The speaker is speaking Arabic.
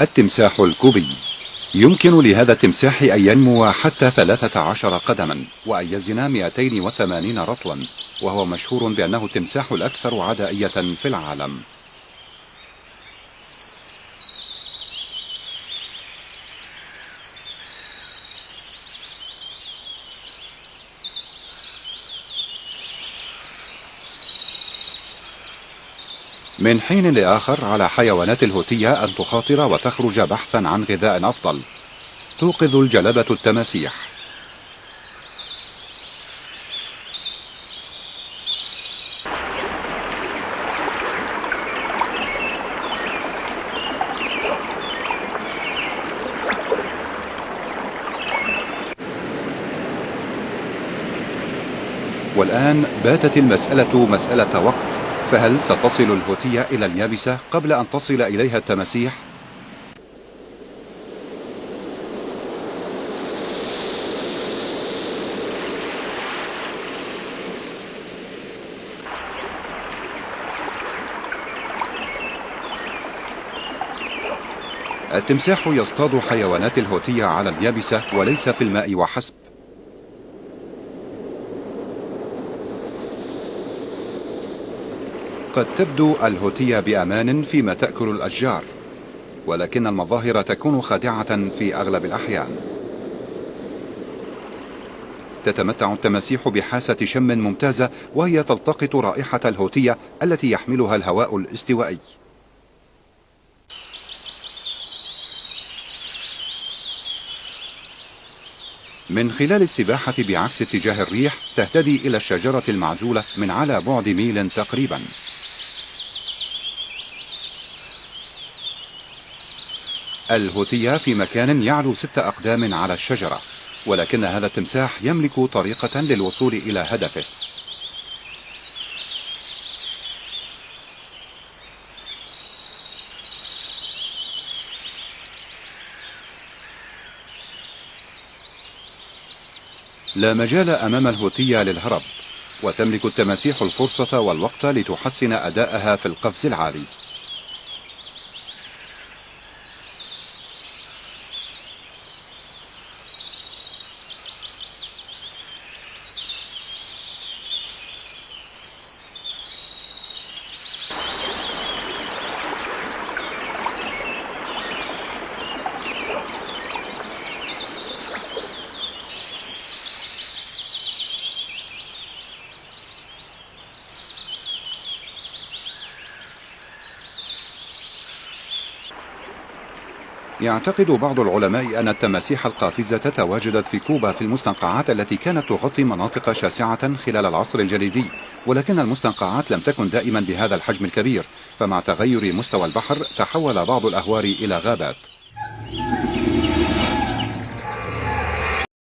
التمساح الكوبي يمكن لهذا التمساح أن ينمو حتى 13 قدما وأن يزن 280 رطلا، وهو مشهور بأنه التمساح الأكثر عدائية في العالم. من حين لآخر على حيوانات الهوتية أن تخاطر وتخرج بحثا عن غذاء أفضل. توقظ الجلبة التماسيح. والآن باتت المسألة مسألة وقت، فهل ستصل الهوتية إلى اليابسة قبل أن تصل إليها التماسيح؟ التمساح يصطاد حيوانات الهوتية على اليابسة وليس في الماء وحسب. قد تبدو الهوتية بأمان فيما تأكل الأشجار، ولكن المظاهر تكون خادعة في أغلب الأحيان. تتمتع التماسيح بحاسة شم ممتازة، وهي تلتقط رائحة الهوتية التي يحملها الهواء الاستوائي. من خلال السباحة بعكس اتجاه الريح تهتدي إلى الشجرة المعزولة من على بعد ميل تقريبا. الهوتية في مكان يعلو 6 أقدام على الشجرة، ولكن هذا التمساح يملك طريقة للوصول إلى هدفه. لا مجال أمام الهوتية للهرب، وتملك التماسيح الفرصة والوقت لتحسن أداءها في القفز العالي. يعتقد بعض العلماء أن التماسيح القافزة تواجدت في كوبا في المستنقعات التي كانت تغطي مناطق شاسعة خلال العصر الجليدي، ولكن المستنقعات لم تكن دائما بهذا الحجم الكبير، فمع تغير مستوى البحر تحول بعض الأهوار إلى غابات.